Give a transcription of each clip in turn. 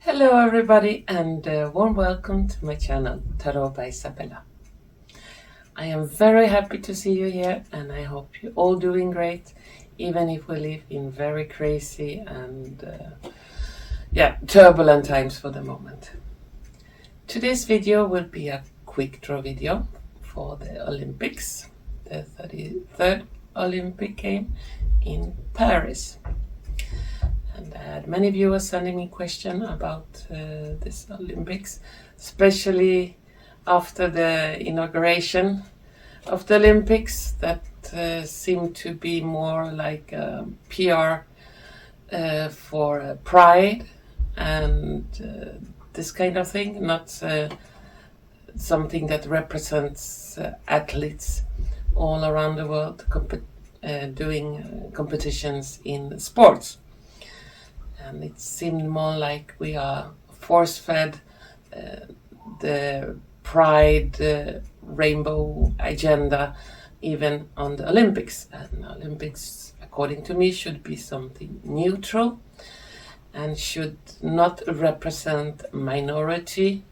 Hello everybody, and warm welcome to my channel Tarot by Izabela. I am very happy to see you here, and I hope you're all doing great, even if we live in very crazy and turbulent times for the moment. Today's video will be a quick draw video for the Olympics, the 33rd Olympic game in Paris. And I had many viewers sending me questions about this Olympics, especially after the inauguration of the Olympics that seemed to be more like PR for pride and this kind of thing, not something that represents athletes all around the world doing competitions in sports. And it seemed more like we are force-fed the pride rainbow agenda even on the Olympics. And Olympics, according to me, should be something neutral and should not represent minority,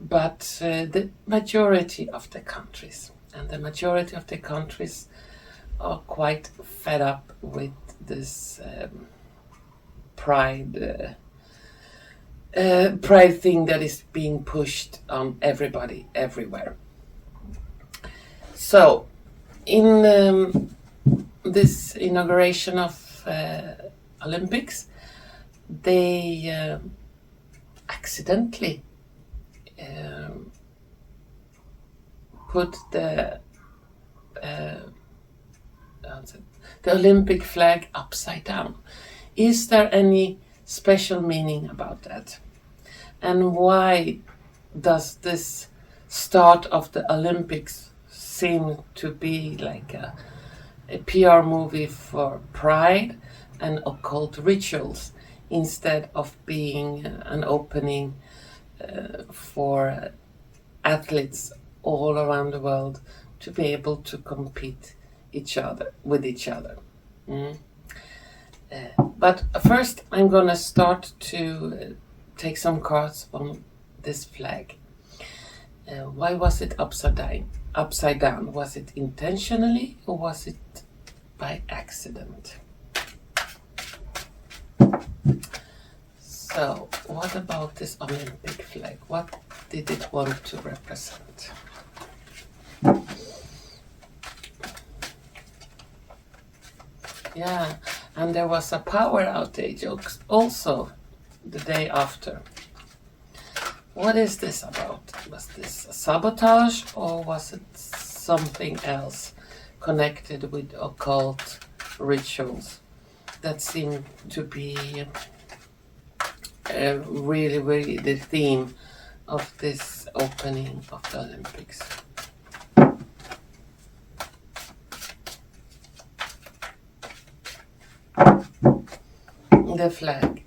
but the majority of the countries. And the majority of the countries are quite fed up with this pride thing that is being pushed on everybody everywhere. So in this inauguration of Olympics, they accidentally put the Olympic flag upside down. Is there any special meaning about that? And why does this start of the Olympics seem to be like a PR movie for pride and occult rituals instead of being an opening for athletes all around the world to be able to compete with each other. But first I'm gonna start to take some cards on this flag. Why was it upside down? Was it intentionally or was it by accident? So what about this Olympic flag? What did it want to represent? Yeah, and there was a power outage also the day after. What is this about? Was this a sabotage or was it something else connected with occult rituals that seemed to be really the theme of this opening of the Olympics? The flag.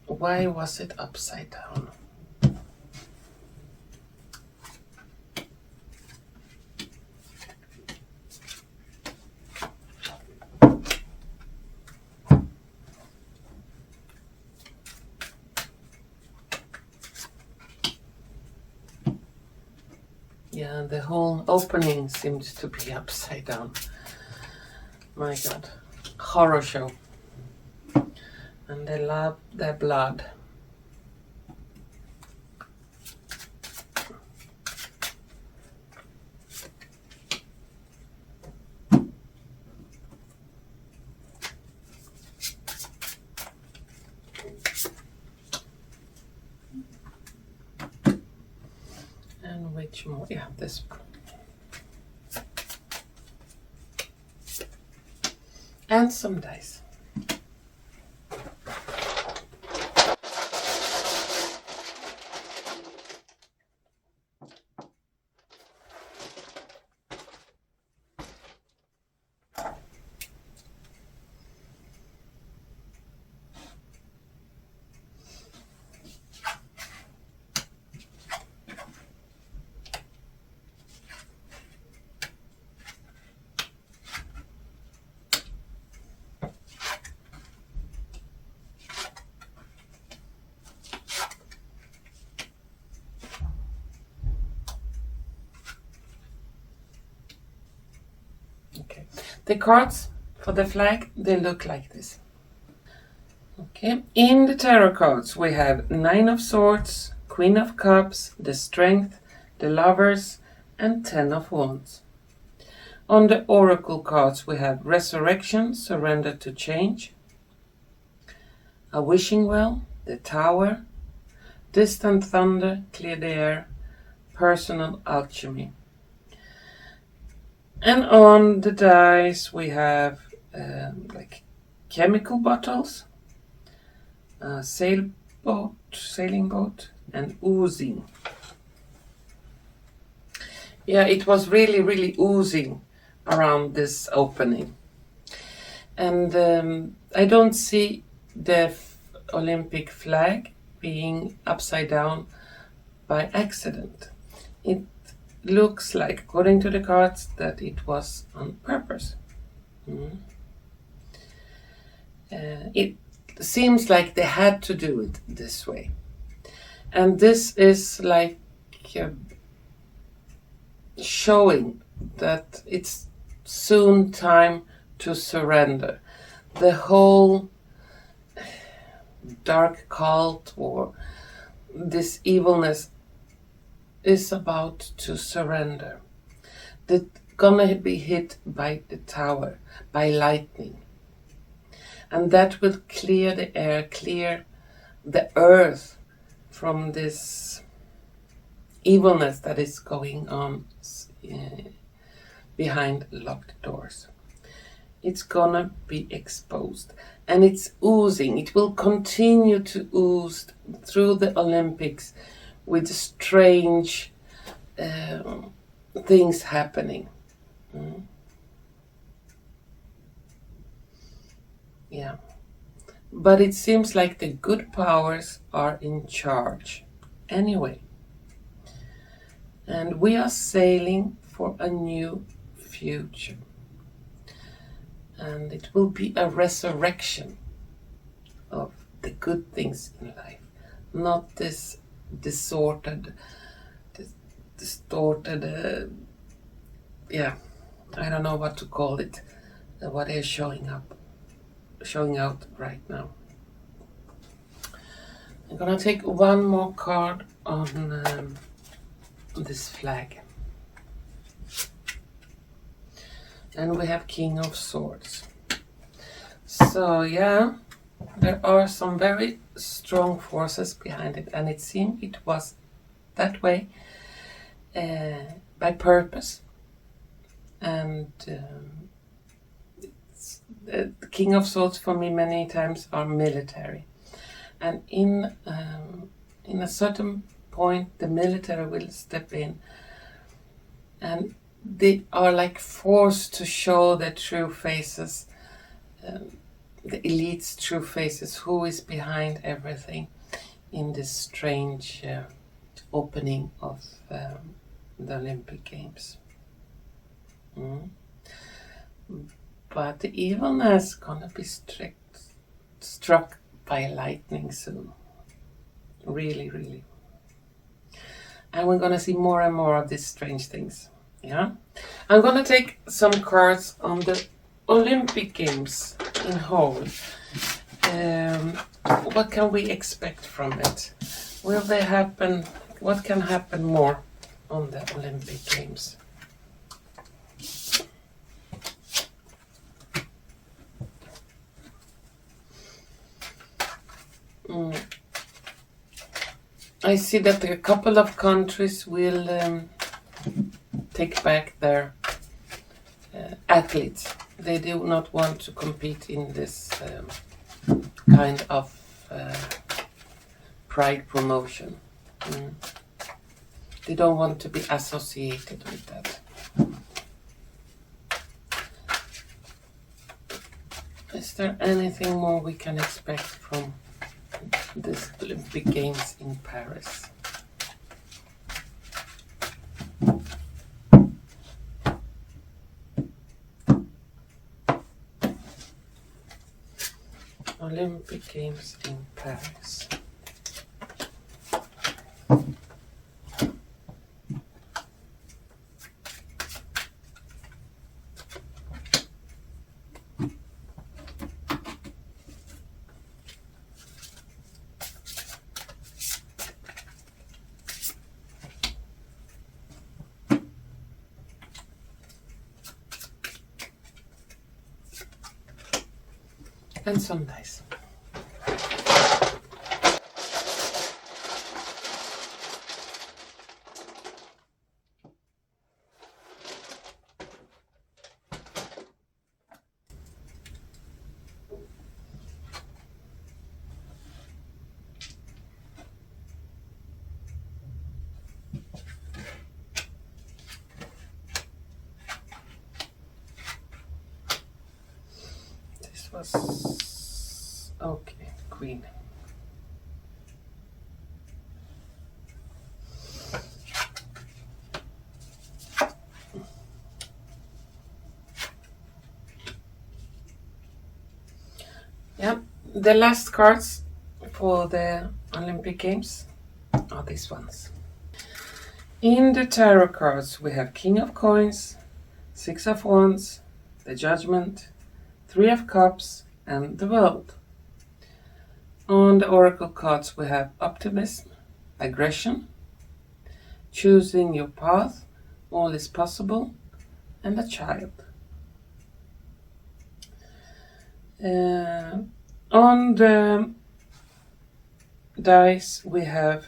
Why was it upside down? Yeah, the whole opening seems to be upside down. My God. Horror show. And they love their blood. And which more? Yeah, this one. And some dice. Okay, the cards for the flag, they look like this. Okay, in the tarot cards we have Nine of Swords, Queen of Cups, the Strength, the Lovers, and Ten of Wands. On the Oracle cards we have Resurrection, Surrender to Change, a Wishing Well, the Tower, Distant Thunder, Clear the Air, Personal Alchemy. And on the dice we have like chemical bottles, sailing boat, and oozing. Yeah, it was really oozing around this opening. And I don't see the Olympic flag being upside down by accident. It looks like, according to the cards, that it was on purpose. It seems like they had to do it this way. And this is like showing that it's soon time to surrender. The whole dark cult or this evilness is about to surrender. They're gonna be hit by the tower, by lightning. And that will clear the air, clear the earth from this evilness that is going on behind locked doors. It's gonna be exposed, and it's oozing. It will continue to ooze through the Olympics with strange things happening. Yeah, but it seems like the good powers are in charge anyway. And we are sailing for a new future. And it will be a resurrection of the good things in life, not this distorted, I don't know what to call it, what is showing out right now. I'm gonna take one more card on this flag. And we have King of Swords. So yeah, there are some very strong forces behind it, and it seemed it was that way by purpose. And the King of Swords for me many times are military, and in a certain point the military will step in, and they are like forced to show their true faces, the elite's true faces, who is behind everything in this strange opening of the Olympic Games. But the evilness is gonna be struck by lightning soon. Really. And we're gonna see more and more of these strange things. Yeah, I'm gonna take some cards on the Olympic Games in whole. What can we expect from it? Will they happen? What can happen more on the Olympic Games? I see that a couple of countries will take back their athletes. They do not want to compete in this kind of pride promotion. They don't want to be associated with that. Is there anything more we can expect from this Olympic Games in Paris? Olympic Games in Paris. and some dice. Was okay, Queen. Yeah, the last cards for the Olympic Games are these ones. In the tarot cards we have King of Coins, Six of Wands, the Judgment, Three of Cups, and the World. On the Oracle cards we have Optimism, Aggression, Choosing Your Path, All is Possible, and a Child. On the dice we have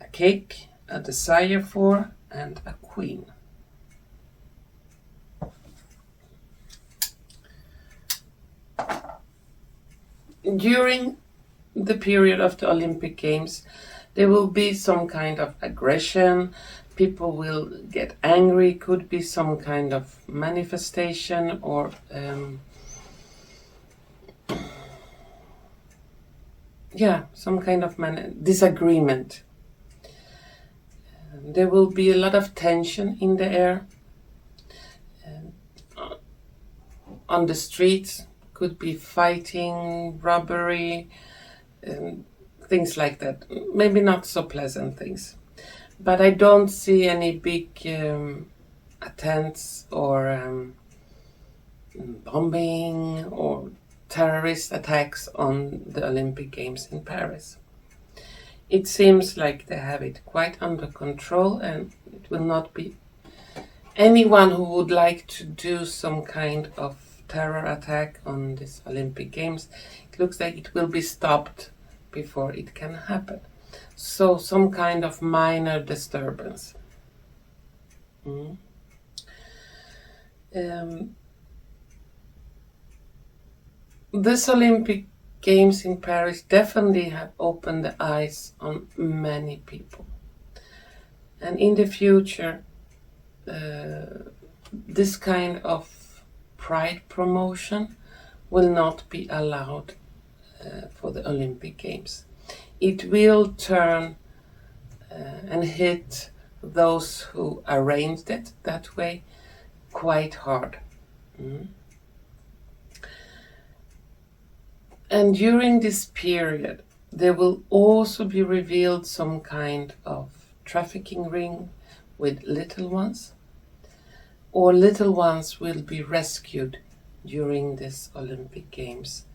a Cake, a Desire for, and a Queen. During the period of the Olympic Games, there will be some kind of aggression. People will get angry. Could be some kind of manifestation or some kind of disagreement. There will be a lot of tension in the air. On the streets, could be fighting, robbery, things like that. Maybe not so pleasant things. But I don't see any big attempts or bombing or terrorist attacks on the Olympic Games in Paris. It seems like they have it quite under control, and it will not be anyone who would like to do some kind of terror attack on this Olympic Games. It looks like it will be stopped before it can happen. So some kind of minor disturbance. This Olympic Games in Paris definitely have opened the eyes on many people. And in the future, this kind of pride promotion will not be allowed for the Olympic Games. It will turn and hit those who arranged it that way quite hard. And during this period, there will also be revealed some kind of trafficking ring with little ones, or little ones will be rescued during this Olympic Games.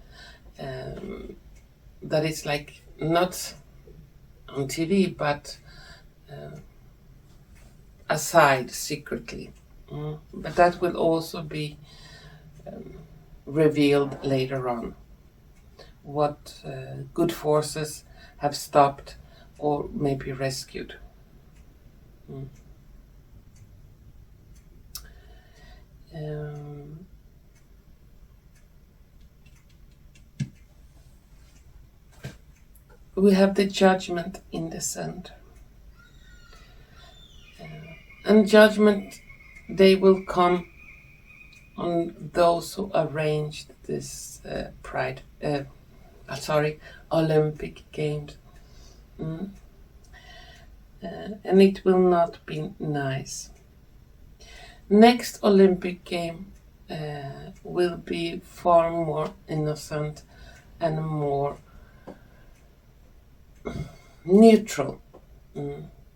That is like not on TV, but aside secretly. But that will also be revealed later on. What good forces have stopped or maybe rescued. We have the Judgment in the center. And Judgment Day will come on those who arranged this Olympic Games. And it will not be nice. Next Olympic game will be far more innocent and more neutral,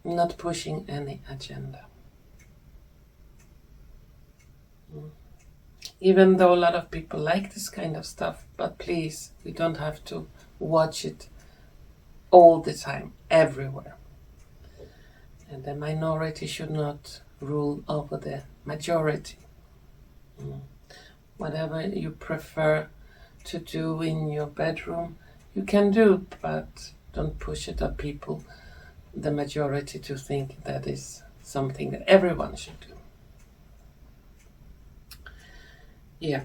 not pushing any agenda. Even though a lot of people like this kind of stuff, but please, we don't have to watch it all the time, everywhere. And the minority should not rule over the majority. Whatever you prefer to do in your bedroom, you can do, but don't push it on people, the majority, to think that is something that everyone should do. Yeah,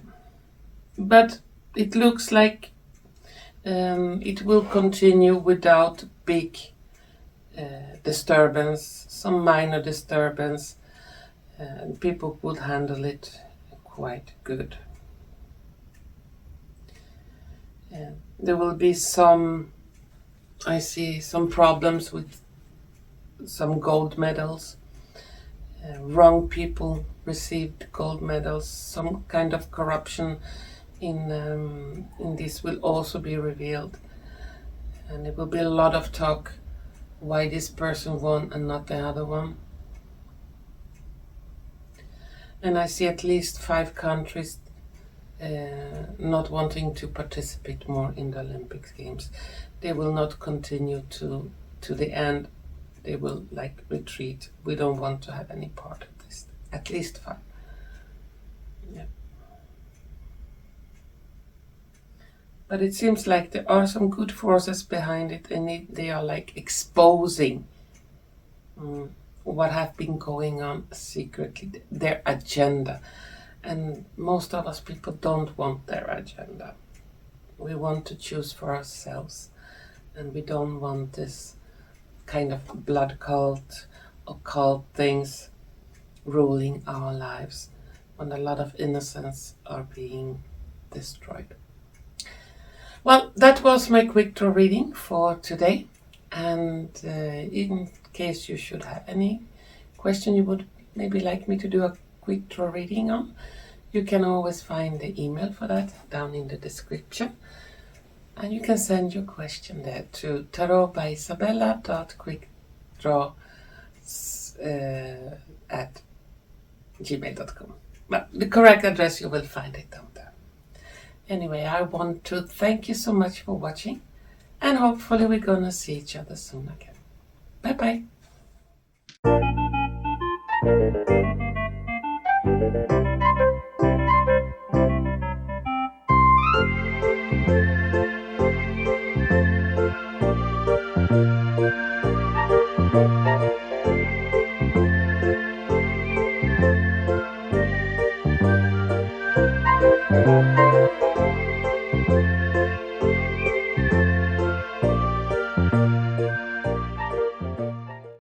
but it looks like it will continue without big disturbance, some minor disturbance, and people would handle it quite good. There will be I see some problems with some gold medals. Wrong people received gold medals. Some kind of corruption in this will also be revealed, and it will be a lot of talk why this person won and not the other one. And I see at least 5 countries not wanting to participate more in the Olympic Games. They will not continue to the end. They will retreat. We don't want to have any part of this. At least 5. Yeah. But it seems like there are some good forces behind it, and they are exposing what have been going on secretly, their agenda. And most of us people don't want their agenda. We want to choose for ourselves, and we don't want this kind of blood cult, occult things ruling our lives when a lot of innocents are being destroyed. Well, that was my quick draw reading for today, and in case you should have any question you would maybe like me to do a quick draw reading on, you can always find the email for that down in the description, and you can send your question there to tarotbyisabella.quickdraw@gmail.com. But the correct address, you will find it down there. Anyway, I want to thank you so much for watching, and hopefully we're gonna see each other soon again. Bye bye.